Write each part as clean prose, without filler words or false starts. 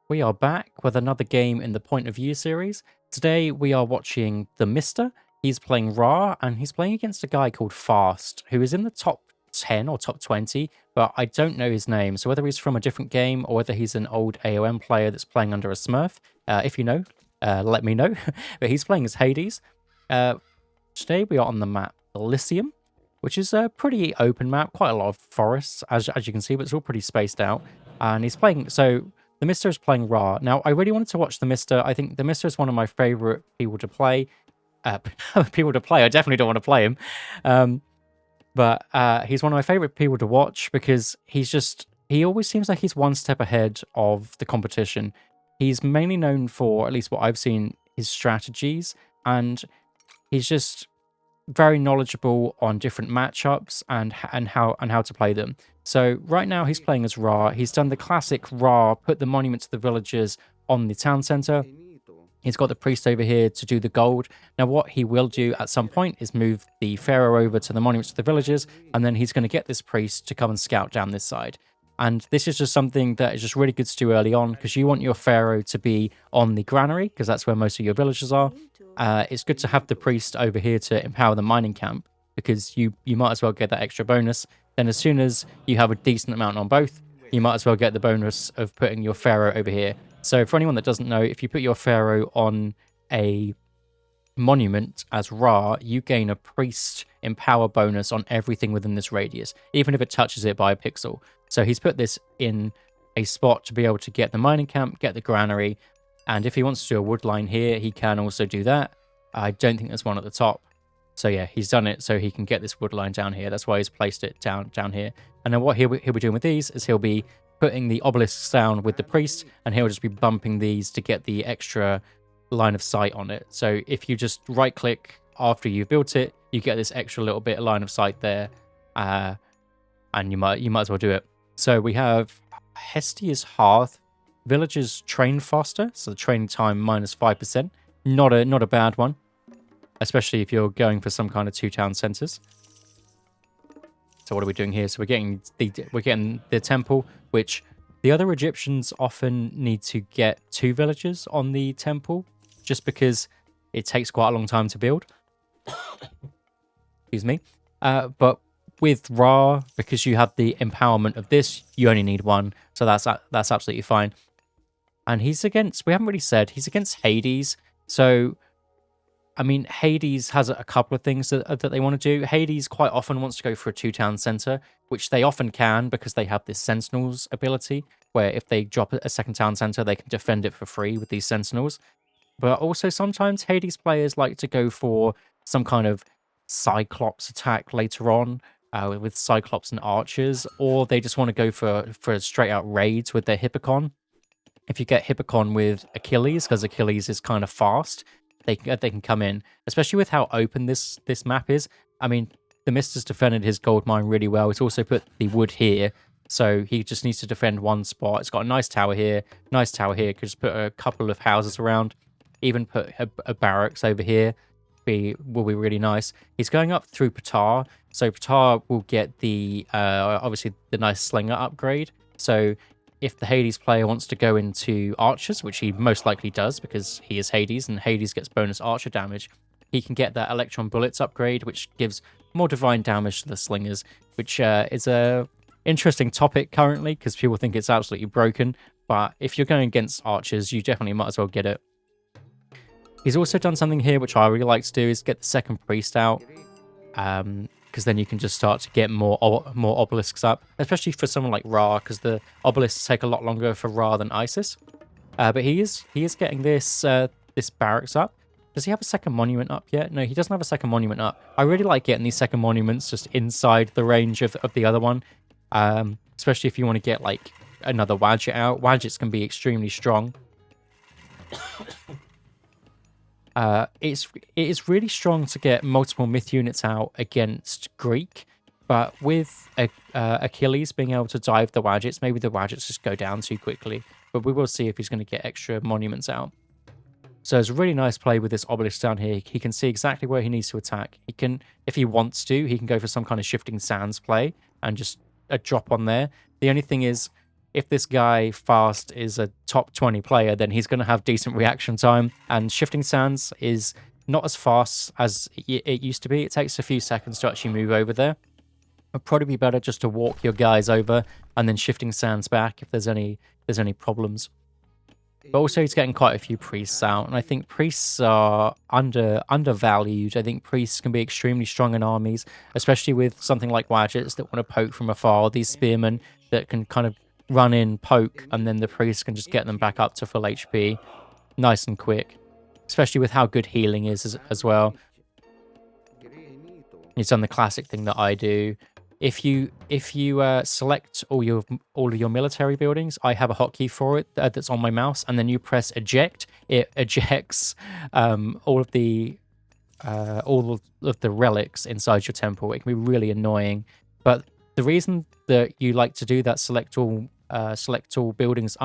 We are back with another game in the Point of View series. Today we are watching TheMista. He's playing Ra and he's playing against a guy called Fast, who is in the top 10 or top 20, but I don't know his name. So whether he's from a different game or whether he's an old AoM player that's playing under a Smurf, if you know, let me know. But he's playing as Hades. Uh, Today we are on the map Elysium, which is a pretty open map, quite a lot of forests, as you can see, but it's all pretty spaced out. And he's playing, so TheMista is playing Ra. Now, I really wanted to watch TheMista. I think TheMista is one of my favorite people to play. Uh, People to play. I definitely don't want to play him. Um, but he's one of my favorite people to watch because he always seems like he's one step ahead of the competition. He's mainly known for, at least what I've seen, his strategies, and he's just very knowledgeable on different matchups and how to play them. So right now he's playing as Ra. He's done the classic Ra, put the monument to the villagers on the town center. He's got the priest over here to do the gold. Now what he will do at some point is move the pharaoh over to the monuments to the villagers, and then he's going to get this priest to come and scout down this side. And this is just something that is just really good to do early on because you want your pharaoh to be on the granary because that's where most of your villagers are. It's good to have the priest over here to empower the mining camp because you might as well get that extra bonus. Then as soon as you have a decent amount on both, you might as well get the bonus of putting your pharaoh over here. So for anyone that doesn't know, if you put your pharaoh on a monument as Ra, you gain a priest empower bonus on everything within this radius, even if it touches it by a pixel. So he's put this in a spot to be able to get the mining camp, get the granary, and if he wants to do a wood line here, he can also do that. I don't think there's one at the top. So yeah, he's done it so he can get this wood line down here. That's why he's placed it down here. And then what he'll be doing with these is he'll be putting the obelisks down with the priest, and he'll just be bumping these to get the extra line of sight on it. So if you just right click after you've built it, you get this extra little bit of line of sight there, and you might as well do it. So we have Hestia's Hearth. Villagers train faster, so the training time -5%. Not a bad one, especially if you're going for some kind of 2 town centers. So what are we doing here? So we're getting the temple, which the other Egyptians often need to get 2 villagers on the temple, just because it takes quite a long time to build. Excuse me. But with Ra, because you have the empowerment of this, you only need 1, so that's absolutely fine. And he's against, we haven't really said, he's against Hades. So, I mean, Hades has a couple of things that they want to do. Hades quite often wants to go for a 2-town center, which they often can because they have this Sentinels ability, where if they drop a second town center, they can defend it for free with these Sentinels. But also sometimes Hades players like to go for some kind of Cyclops attack later on, with Cyclops and Archers, or they just want to go for straight out raids with their Hippocon. If you get Hippocon with Achilles, because Achilles is kind of fast, they can come in, especially with how open this map is. I mean, TheMista's defended his gold mine really well. It's also put the wood here, so he just needs to defend one spot. It's got a nice tower here, Could just put a couple of houses around, even put a barracks over here. Will be really nice. He's going up through Ptah, so Ptah will get the obviously the nice slinger upgrade. So if the Hades player wants to go into archers, which he most likely does because he is Hades and Hades gets bonus archer damage, he can get that electron bullets upgrade, which gives more divine damage to the slingers, which is a interesting topic currently because people think it's absolutely broken. But if you're going against archers, you definitely might as well get it. He's also done something here which I really like to do, is get the second priest out, because then you can just start to get more obelisks up, especially for someone like Ra, because the obelisks take a lot longer for Ra than Isis. But he is getting this barracks up. Does he have a second monument up yet? No, he doesn't have a second monument up. I really like getting these second monuments just inside the range of the other one, especially if you want to get like another Wadjet out. Wadgets can be extremely strong. It is really strong to get multiple myth units out against Greek, but with Achilles being able to dive the Wadgets, maybe the Wadgets just go down too quickly. But we will see if he's going to get extra monuments out. So it's a really nice play with this obelisk down here. He can see exactly where he needs to attack. He can, if he wants to, he can go for some kind of shifting sands play and just a drop on there. The only thing is, if this guy Fast is a top 20 player, then he's going to have decent reaction time. And Shifting Sands is not as fast as it used to be. It takes a few seconds to actually move over there. It'd probably be better just to walk your guys over and then Shifting Sands back if there's any problems. But also he's getting quite a few priests out, and I think priests are undervalued. I think priests can be extremely strong in armies, especially with something like Wadgets that want to poke from afar. These spearmen that can kind of run in, poke, and then the priest can just get them back up to full HP nice and quick. Especially with how good healing is as well. He's done the classic thing that I do. If you select all of your military buildings, I have a hotkey for it that's on my mouse, and then you press eject. It ejects all of the relics inside your temple. It can be really annoying, but the reason that you like to do that select all buildings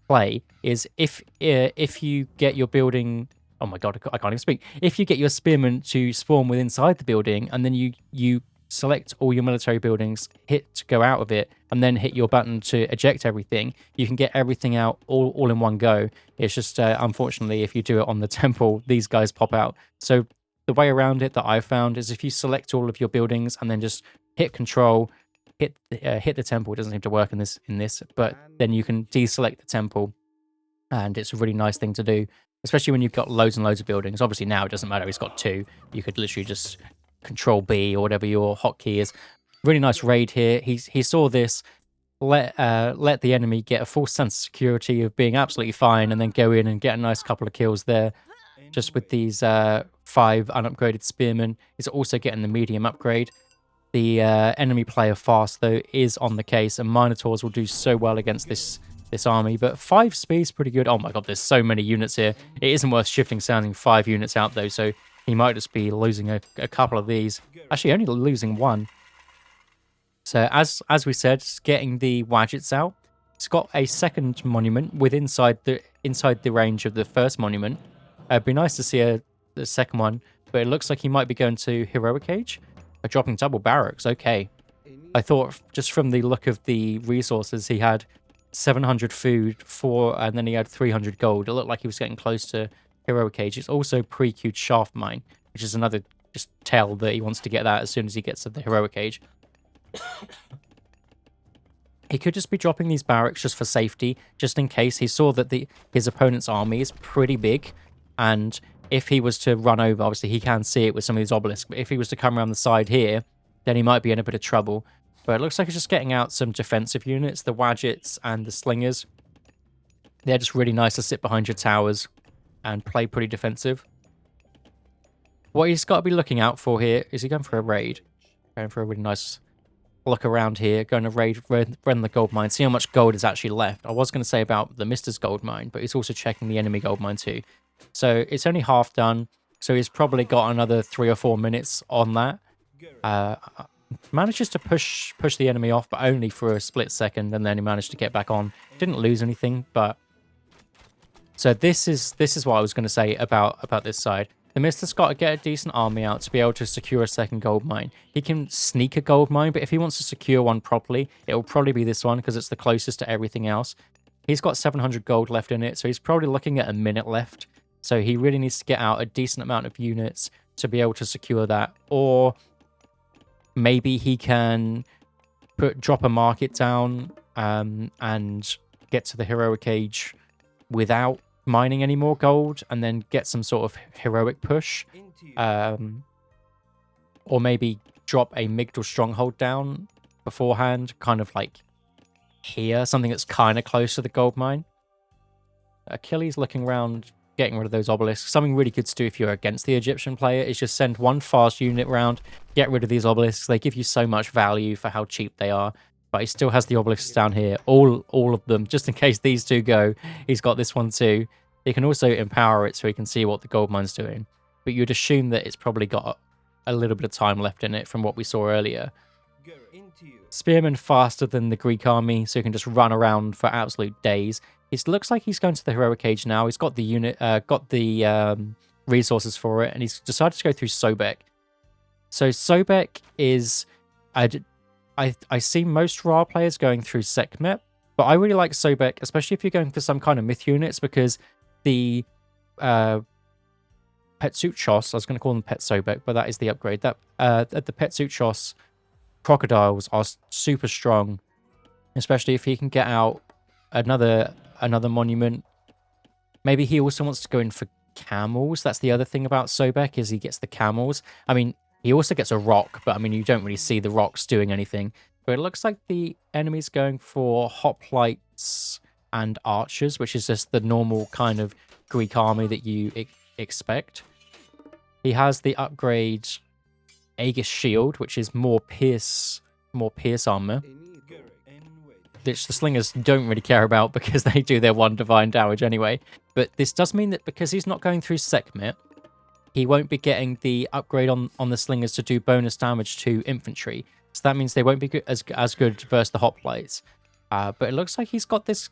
play is if you get your building. Oh my god, I can't even speak. If you get your spearmen to spawn within inside the building, and then you select all your military buildings, hit to go out of it, and then hit your button to eject everything, you can get everything out all in one go. It's just, unfortunately, if you do it on the temple, these guys pop out. So the way around it that I've found is if you select all of your buildings and then just hit control, hit the temple. It doesn't seem to work in this, but then you can deselect the temple, and it's a really nice thing to do, especially when you've got loads and loads of buildings. Obviously now it doesn't matter, he's got 2. You could literally just Control B or whatever your hotkey is. Really nice raid here. He saw this, let the enemy get a false sense of security of being absolutely fine, and then go in and get a nice couple of kills there. Just with these 5 unupgraded spearmen. He's also getting the medium upgrade. The enemy player Fast, though, is on the case, and Minotaurs will do so well against this army. But 5 speed's pretty good. Oh my god, there's so many units here. It isn't worth shifting sounding 5 units out, though, so he might just be losing a couple of these. Actually, only losing 1. So as we said, getting the Wadgets out. It's got a second monument inside the range of the first monument. It'd be nice to see the second one, but it looks like he might be going to Heroic Age. Dropping double barracks, okay. I thought just from the look of the resources, he had 700 food, and then he had 300 gold. It looked like he was getting close to Heroic Age. It's also pre-queued Shaft Mine, which is another just tell that he wants to get that as soon as he gets to the Heroic Age. He could just be dropping these barracks just for safety, just in case. He saw that his opponent's army is pretty big, and if he was to run over, obviously he can see it with some of these obelisks, but if he was to come around the side here, then he might be in a bit of trouble. But it looks like he's just getting out some defensive units, the Wadgets and the Slingers. They're just really nice to sit behind your towers and play pretty defensive. What he's got to be looking out for here is he going for a raid. Going for a really nice look around here, going to run the gold mine, see how much gold is actually left. I was going to say about TheMista's gold mine, but he's also checking the enemy gold mine too. So it's only half done, so he's probably got another 3 or 4 minutes on that. Manages to push the enemy off, but only for a split second, and then he managed to get back on. Didn't lose anything, but... So this is what I was going to say about this side. TheMista's got to get a decent army out to be able to secure a second gold mine. He can sneak a gold mine, but if he wants to secure one properly, it will probably be this one because it's the closest to everything else. He's got 700 gold left in it, so he's probably looking at a minute left. So he really needs to get out a decent amount of units to be able to secure that. Or maybe he can drop a market down and get to the Heroic Age without mining any more gold, and then get some sort of heroic push. Or maybe drop a Migdal stronghold down beforehand, kind of like here, something that's kind of close to the gold mine. Achilles looking around, getting rid of those obelisks. Something really good to do if you're against the Egyptian player is just send one fast unit round, get rid of these obelisks. They give you so much value for how cheap they are. But he still has the obelisks down here, all of them, just in case these two go. He's got this one too. He can also empower it so he can see what the gold mine's doing. But you'd assume that it's probably got a little bit of time left in it from what we saw earlier. Spearman faster than the Greek army, so he can just run around for absolute days. It looks like he's going to the Heroic Age now. He's got the resources for it, and he's decided to go through Sobek. So Sobek is... I see most Ra players going through Sekhmet, but I really like Sobek, especially if you're going for some kind of myth units, because the Petsuchos, I was going to call them Pet Sobek, but that is the upgrade. That the Petsuchos crocodiles are super strong, especially if he can get out another monument. Maybe he also wants to go in for camels. That's the other thing about Sobek, is he gets the camels. I mean, he also gets a rock, but I mean, you don't really see the rocks doing anything. But it looks like the enemy's going for hoplites and archers, which is just the normal kind of Greek army that you expect. He has the upgrade Aegis Shield, which is more pierce armor, which the slingers don't really care about because they do their 1 divine damage anyway. But this does mean that because he's not going through Sekhmet, he won't be getting the upgrade on the slingers to do bonus damage to infantry. So that means they won't be as good versus the hoplites. But it looks like he's got this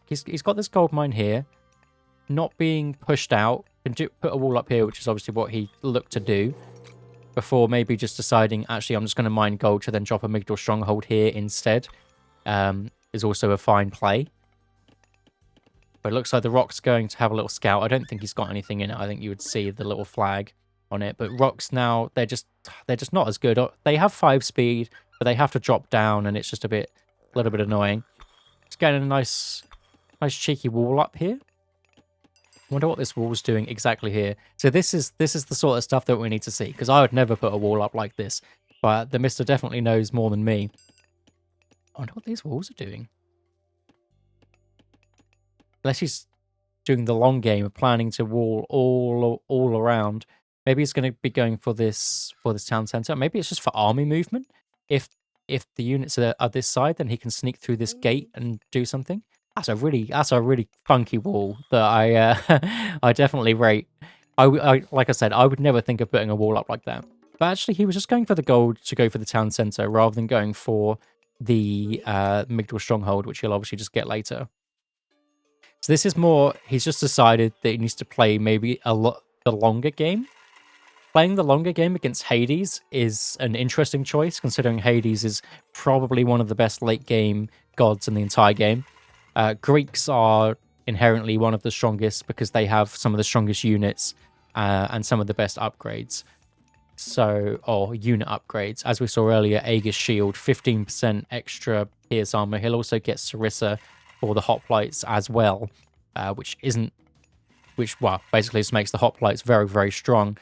gold mine here, not being pushed out. Can put a wall up here, which is obviously what he looked to do, before maybe just deciding, actually, I'm just going to mine gold to then drop a Migdal Stronghold here instead. Is also a fine play. But it looks like the rock's going to have a little scout. I don't think he's got anything in it. I think you would see the little flag on it. But rocks now, they're just not as good. They have 5 speed, but they have to drop down, and it's just a little bit annoying. Just getting a nice cheeky wall up here. Wonder what this wall's doing exactly here. So this is the sort of stuff that we need to see, because I would never put a wall up like this. But the Mister definitely knows more than me. I wonder what these walls are doing. Unless he's doing the long game of planning to wall all around. Maybe he's going to be going for this town center. Maybe it's just for army movement. If the units are this side, then he can sneak through this gate and do something. That's a really funky wall that I I definitely rate. I like I said, I would never think of putting a wall up like that. But actually, he was just going for the gold to go for the town center rather than going for the Migdal Stronghold, which he'll obviously just get later. So this is more, he's just decided that he needs to play maybe the longer game. Playing the longer game against Hades is an interesting choice, considering Hades is probably one of the best late game gods in the entire game. Greeks are inherently one of the strongest because they have some of the strongest units and some of the best upgrades. Or unit upgrades. As we saw earlier, Aegis Shield, 15% extra pierce armor. He'll also get Sarissa for the hoplites as well, which basically just makes the hoplites very, very strong.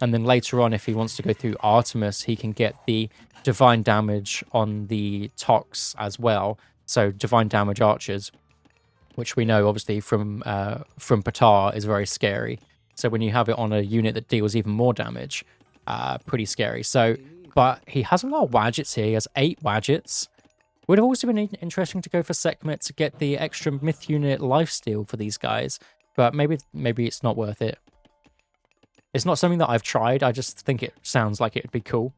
And then later on, if he wants to go through Artemis, he can get the divine damage on the Tox as well. So divine damage archers, which we know obviously from Patar is very scary. So when you have it on a unit that deals even more damage, pretty scary. So, but he has a lot of Wadgets here. He has 8 Wadgets. Would have also been interesting to go for Sekhmet to get the extra myth unit lifesteal for these guys, but maybe it's not worth it. It's not something that I've tried. I just think it sounds like it would be cool.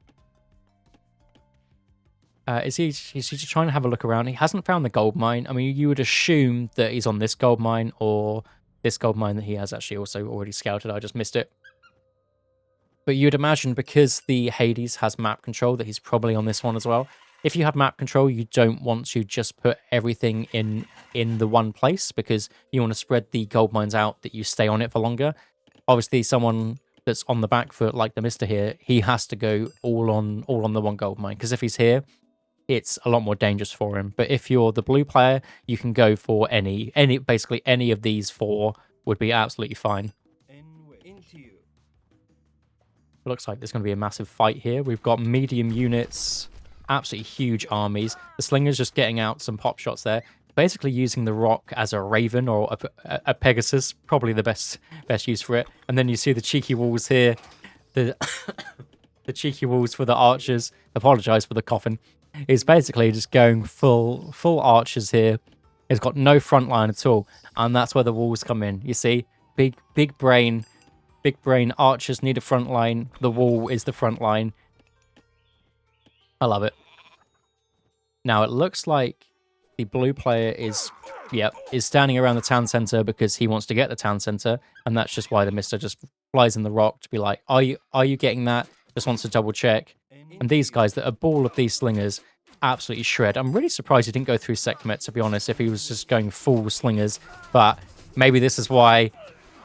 He's just trying to have a look around. He hasn't found the gold mine. I mean, you would assume that he's on this gold mine or this gold mine that he has actually also already scouted. I just missed it. But you'd imagine because the Hades has map control that he's probably on this one as well. If you have map control, you don't want to just put everything in the one place because you want to spread the gold mines out that you stay on it for longer. Obviously, someone that's on the back foot like the Mister here, he has to go all on the one gold mine because if he's here, it's a lot more dangerous for him. But if you're the blue player, you can go for basically any of these 4 would be absolutely fine. Looks like there's going to be a massive fight here. We've got medium units, absolutely huge armies. The Slinger's just getting out some pop shots there. Basically using the rock as a raven or a Pegasus, probably the best use for it. And then you see the cheeky walls here. The the cheeky walls for the archers. Apologize for the coffin. He's basically just going full archers here. He's got no front line at all. And that's where the walls come in. You see? Big brain archers need a front line. The wall is the front line. I love it. Now it looks like the blue player is standing around the town center because he wants to get the town center, and that's just why the Mister just flies in the rock to be like, are you getting that? Just wants to double check. And these guys, that a ball of these slingers, absolutely shred. I'm really surprised he didn't go through Sekhmet, to be honest, if he was just going full slingers. But maybe this is why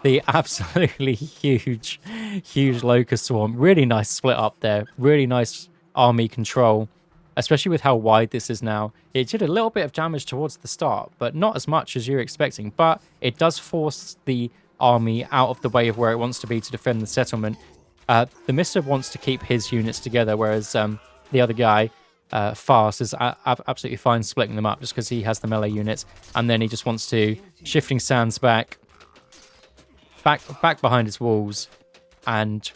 the absolutely huge, huge Locust Swarm. Really nice split up there. Really nice army control, especially with how wide this is now. It did a little bit of damage towards the start, but not as much as you're expecting. But it does force the army out of the way of where it wants to be to defend the settlement. The Mister wants to keep his units together, whereas the other guy, Fast, is absolutely fine splitting them up just because he has the melee units. And then he just wants to shifting sands back behind his walls and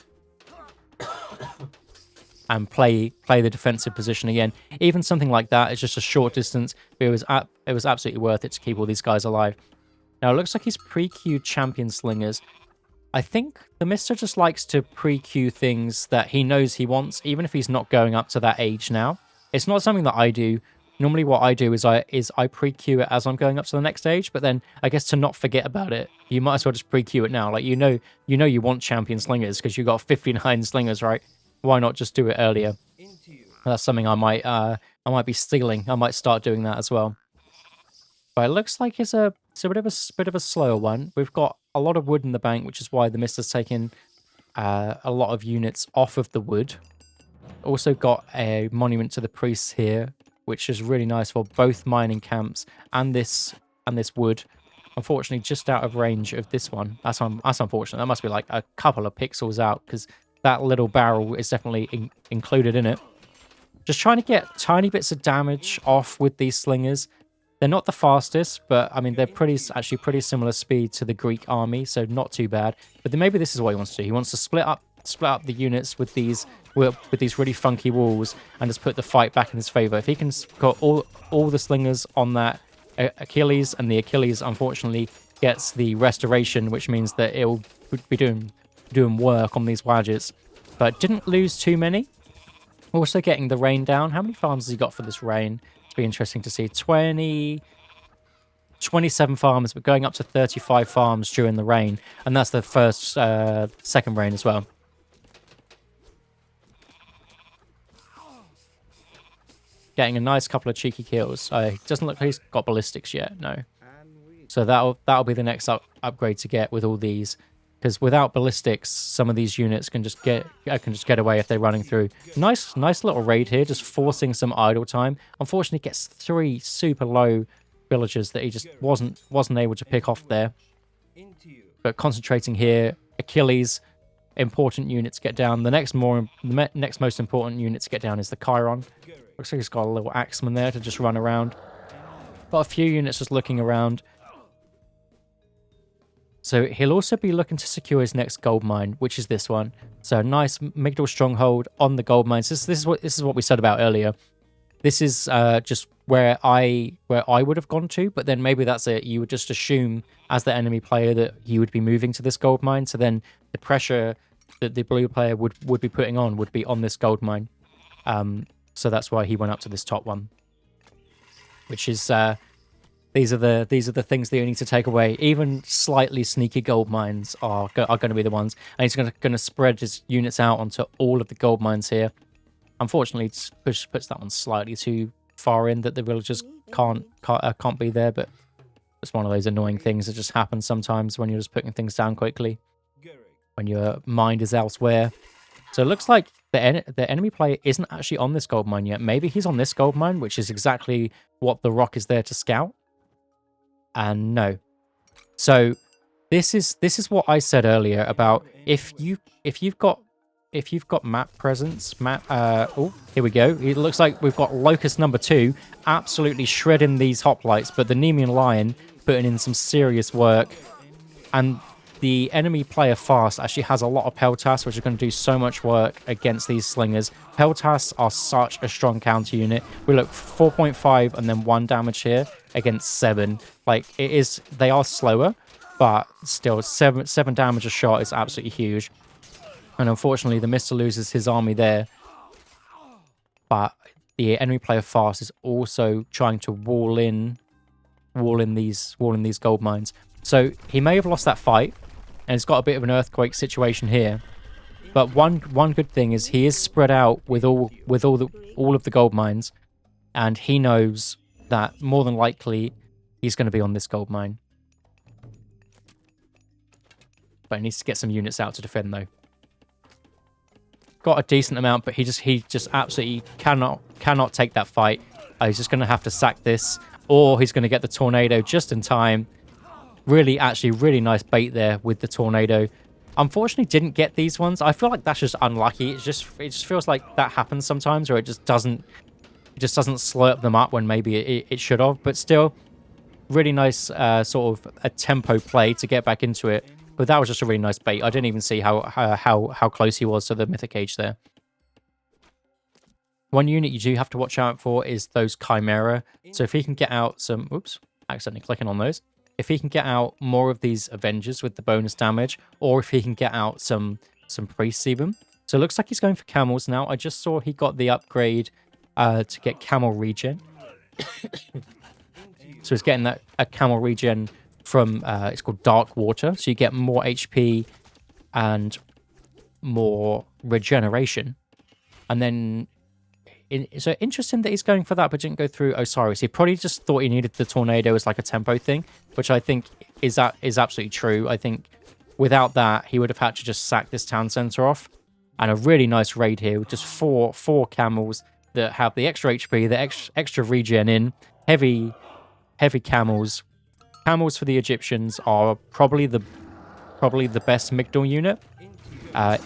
play the defensive position again. Even something like that is just a short distance, but it was absolutely worth it to keep all these guys alive. Now it looks like he's pre-queued champion slingers. I think the Mister just likes to pre-queue things that he knows he wants, even if he's not going up to that age now. It's not something that I do. Normally what I do is I pre-queue it as I'm going up to the next stage, but then I guess to not forget about it, you might as well just pre-queue it now. Like you know you want champion slingers because you got 59 slingers, right? Why not just do it earlier? That's something I might be stealing. I might start doing that as well. But it looks like it's a bit of a slower one. We've got a lot of wood in the bank, which is why the Mister's taken a lot of units off of the wood. Also got a monument to the priests here, which is really nice for both mining camps and this wood. Unfortunately, just out of range of this one. That's unfortunate. That must be like a couple of pixels out because that little barrel is definitely included in it. Just trying to get tiny bits of damage off with these slingers. They're not the fastest, but I mean they're actually pretty similar speed to the Greek army, so not too bad. But then maybe this is what he wants to do. He wants to split up the units with these really funky walls and just put the fight back in his favor. If he can got all the slingers on that Achilles, and the Achilles unfortunately gets the restoration, which means that it'll be doing work on these Wadgets. But didn't lose too many. Also getting the rain down. How many farms has he got for this rain? It'll be interesting to see. 27 farms, but going up to 35 farms during the rain. And that's the second rain as well. Getting a nice couple of cheeky kills. Doesn't look like he's got ballistics yet, no. So that'll be the next upgrade to get with all these. Because without ballistics, some of these units can just get away if they're running through. Nice little raid here, just forcing some idle time. Unfortunately, gets 3 super low villagers that he just wasn't able to pick off there. But concentrating here, Achilles, important units get down. The next most important unit to get down is the Chiron. Looks like he's got a little axeman there to just run around. Got a few units just looking around. So he'll also be looking to secure his next gold mine, which is this one. So nice Migdal stronghold on the gold mines. This is what we said about earlier. This is just where I would have gone to, but then maybe that's it. You would just assume as the enemy player that you would be moving to this gold mine. So then the pressure that the blue player would be putting on would be on this gold mine. So that's why he went up to this top one, which is these are the things that you need to take away. Even slightly sneaky gold mines are going to be the ones, and he's going to spread his units out onto all of the gold mines here. Unfortunately, it puts that one slightly too far in that the villagers can't be there, but it's one of those annoying things that just happens sometimes when you're just putting things down quickly, when your mind is elsewhere. So it looks like the enemy player isn't actually on this gold mine yet. Maybe he's on this gold mine, which is exactly what the rock is there to scout. And no. So this is what I said earlier about if you've got map presence, oh, here we go. It looks like we've got Locust number 2 absolutely shredding these hoplites, but the Nemean Lion putting in some serious work. And the enemy player Fast actually has a lot of Peltas, which are going to do so much work against these slingers. Peltas are such a strong counter unit. We look 4.5 and then 1 damage here against 7. Like, they are slower, but still 7 damage a shot is absolutely huge. And unfortunately, the Mister loses his army there. But the enemy player Fast is also trying to wall in these gold mines. So he may have lost that fight, and it's got a bit of an earthquake situation here. But one good thing is he is spread out with all of the gold mines. And he knows that more than likely he's going to be on this gold mine. But he needs to get some units out to defend, though. Got a decent amount, but he just absolutely cannot take that fight. He's just going to have to sack this, or he's going to get the tornado just in time. Actually, really nice bait there with the tornado. Unfortunately, didn't get these ones. I feel like that's just unlucky. It just feels like that happens sometimes, or it just doesn't slurp them up when maybe it should have. But still, really nice sort of a tempo play to get back into it. But that was just a really nice bait. I didn't even see how close he was to the Mythic Age there. One unit you do have to watch out for is those Chimera. So if he can get out some... Oops, accidentally clicking on those. If he can get out more of these Avengers with the bonus damage, or if he can get out some Priests even. So it looks like he's going for Camels now. I just saw he got the upgrade to get Camel Regen. So he's getting a Camel Regen from, it's called Dark Water. So you get more HP and more regeneration. And then... So interesting that he's going for that, but didn't go through Osiris. He probably just thought he needed the tornado as like a tempo thing, which I think is absolutely true. I think without that, he would have had to just sack this town center off. And a really nice raid here with just four camels that have the extra HP, the extra regen in, heavy camels. Camels for the Egyptians are probably the best Migdal unit,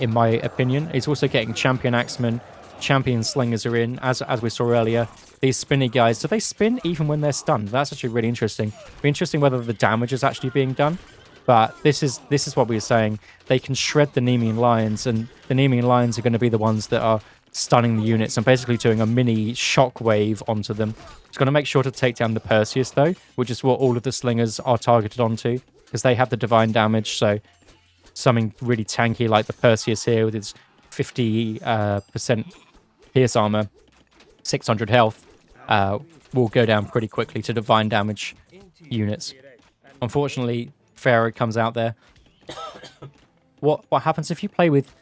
in my opinion. He's also getting Champion Axemen. Champion Slingers are in, as we saw earlier. These spinny guys, do they spin even when they're stunned? That's actually really interesting. Be interesting whether the damage is actually being done. But this is what we were saying. They can shred the Nemean Lions, and the Nemean Lions are going to be the ones that are stunning the units and basically doing a mini shockwave onto them. It's going to make sure to take down the Perseus, though, which is what all of the Slingers are targeted onto, because they have the divine damage. So something really tanky like the Perseus here with its 50% Pierce armor, 600 health, will go down pretty quickly to divine damage units. Unfortunately, Pharaoh comes out there. What happens if you play with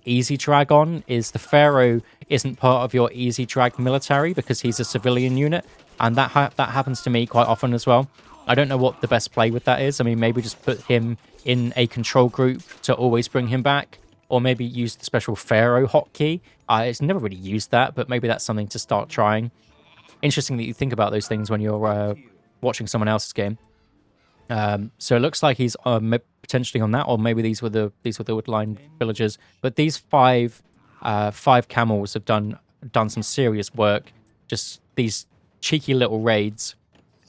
Easy Drag on is the Pharaoh isn't part of your Easy Drag military because he's a civilian unit, and that happens to me quite often as well. I don't know what the best play with that is. I mean, maybe just put him in a control group to always bring him back, or maybe use the special Pharaoh hotkey. It's never really used that, but maybe that's something to start trying. Interesting that you think about those things when you're watching someone else's game. So it looks like he's potentially on that, or maybe these were the Woodline villagers. But these five camels have done some serious work. Just these cheeky little raids.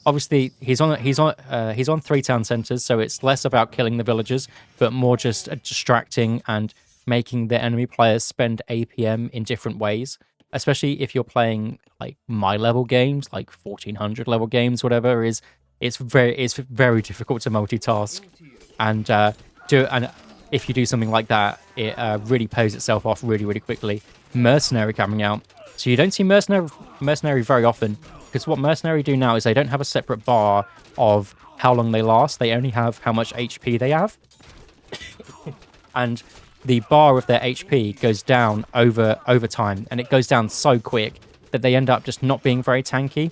Obviously, he's on 3 town centers, so it's less about killing the villagers, but more just distracting and making the enemy players spend APM in different ways. Especially if you're playing like my level games, like 1400 level games, whatever. It's very difficult to multitask, and if you do something like that, it really pays itself off really quickly. Mercenary coming out, so you don't see mercenary very often. Because what Mercenary do now is they don't have a separate bar of how long they last. They only have how much HP they have. And the bar of their HP goes down over time. And it goes down so quick that they end up just not being very tanky.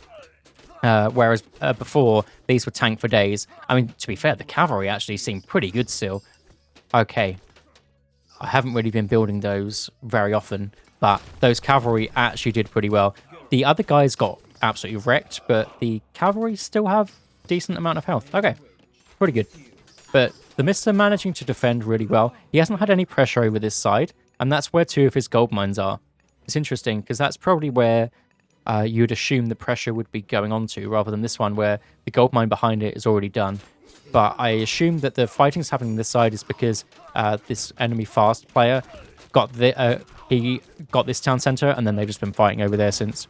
Whereas before, these were tank for days. I mean, to be fair, the cavalry actually seemed pretty good still. Okay. I haven't really been building those very often. But those cavalry actually did pretty well. The other guys got absolutely wrecked, but the cavalry still have a decent amount of health. Okay, pretty good. But the TheMista managing to defend really well. He hasn't had any pressure over this side, and that's where 2 of his gold mines are. It's interesting, because that's probably where you'd assume the pressure would be going on to, rather than this one where the gold mine behind it is already done. But I assume that the fighting's happening this side is because this enemy fast player got this town center, and then they've just been fighting over there since.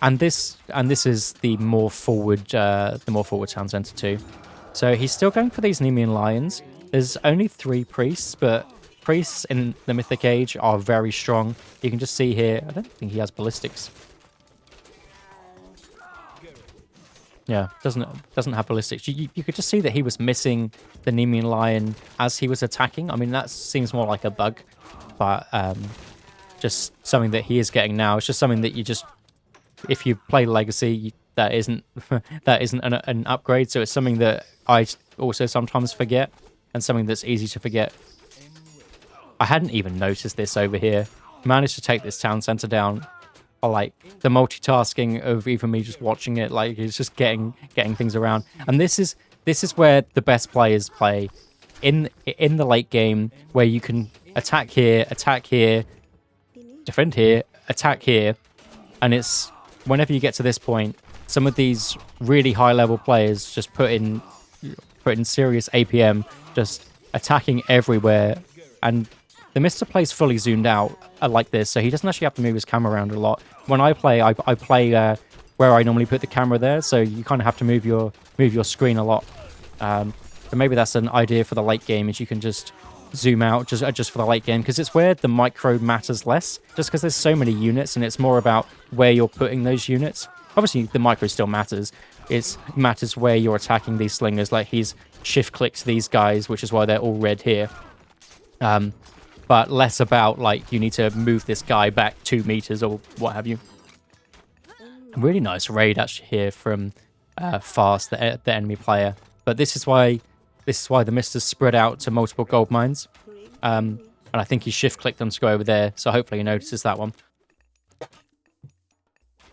And this is the more forward town center too. So he's still going for these Nemean Lions. There's only 3 priests, but priests in the Mythic Age are very strong. You can just see here. I don't think he has ballistics. Yeah, doesn't have ballistics. You could just see that he was missing the Nemean Lion as he was attacking. I mean, that seems more like a bug, but just something that he is getting now. It's just something that you just, if you play Legacy, that isn't that isn't an upgrade. So it's something that I also sometimes forget, and something that's easy to forget. I hadn't even noticed this over here. Managed to take this town center down. I like the multitasking of even me just watching it. Like, it's just getting things around. And this is where the best players play in the late game, where you can attack here, defend here, attack here, and it's whenever you get to this point, some of these really high level players just put in serious APM, just attacking everywhere. And TheMista plays fully zoomed out like this, so he doesn't actually have to move his camera around a lot. When I play, I play where I normally put the camera there, so you kind of have to move your screen a lot. But maybe that's an idea for the late game, is you can just zoom out just for the late game, because it's where the micro matters less, just because there's so many units, and it's more about where you're putting those units. Obviously, the micro still matters. It matters where you're attacking these slingers. Like, he's shift-clicked these guys, which is why they're all red here. But less about, like, you need to move this guy back 2 meters or what have you. A really nice raid, actually, here from Fast, the enemy player. But this is why TheMista's spread out to multiple gold mines. And I think he shift-clicked them to go over there, so hopefully he notices that one.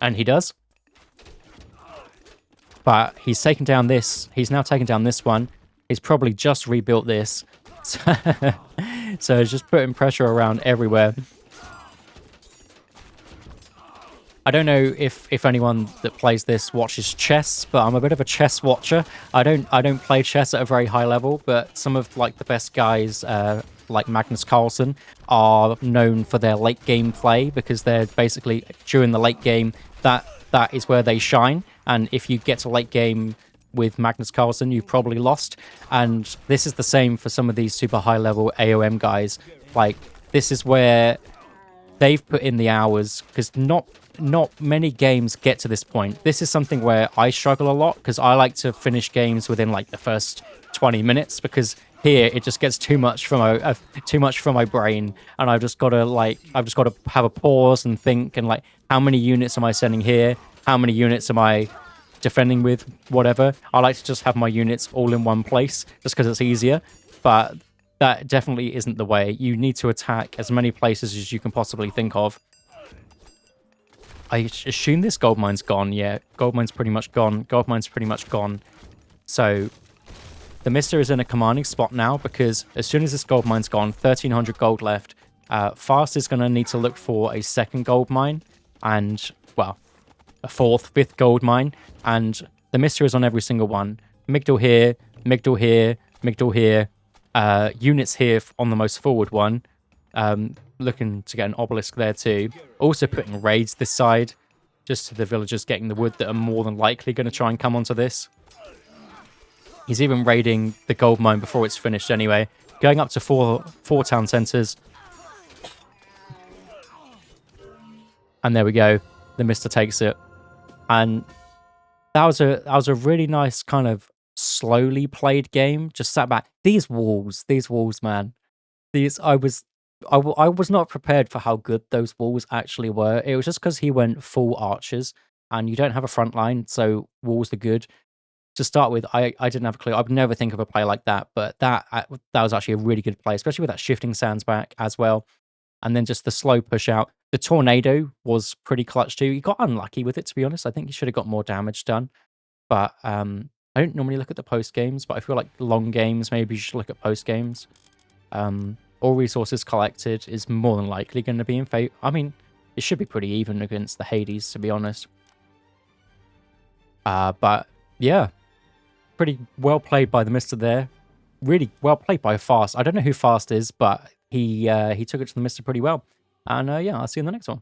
And he does. But he's taken down this. He's now taken down this one. He's probably just rebuilt this. So it's just putting pressure around everywhere. I don't know if anyone that plays this watches chess, but I'm a bit of a chess watcher. I don't play chess at a very high level, but some of like the best guys, like Magnus Carlsen, are known for their late game play, because they're basically during the late game that is where they shine. And if you get to late game with Magnus Carlsen, you've probably lost. And this is the same for some of these super high level AoM guys. Like, this is where they've put in the hours, because not many games get to this point. This is something where I struggle a lot, because I like to finish games within like the first 20 minutes, because here it just gets too much for my brain, and I've just got to have a pause and think, and like, how many units am I sending here? How many units am I defending with? Whatever. I like to just have my units all in one place, just because it's easier. But that definitely isn't the way. You need to attack as many places as you can possibly think of. I assume this gold mine's gone. Yeah, gold mine's pretty much gone. Gold mine's pretty much gone. So TheMista is in a commanding spot now, because as soon as this gold mine's gone, 1,300 gold left. Fast is going to need to look for a second gold mine, and, well, a fourth, fifth gold mine, and TheMista is on every single one. Migdal here, Migdal here, Migdal here. Units here on the most forward one. Looking to get an obelisk there too. Also putting raids this side, just to the villagers getting the wood that are more than likely going to try and come onto this. He's even raiding the gold mine before it's finished anyway. Going up to four town centers. And there we go. TheMista takes it. And that was a really nice kind of slowly played game. Just sat back. These walls, man. I was not prepared for how good those walls actually were. It was just because he went full archers, and you don't have a front line, so walls are good. To start with, I didn't have a clue. I would never think of a play like that, but that was actually a really good play, especially with that shifting sands back as well. And then just the slow push out. The tornado was pretty clutch too. He got unlucky with it, to be honest. I think he should have got more damage done. But I don't normally look at the post games, but I feel like long games, maybe you should look at post games. All resources collected is more than likely going to be in favor. I mean, it should be pretty even against the Hades, to be honest. But yeah, pretty well played by TheMista there. Really well played by Fast. I don't know who Fast is, but he took it to TheMista pretty well. And yeah, I'll see you in the next one.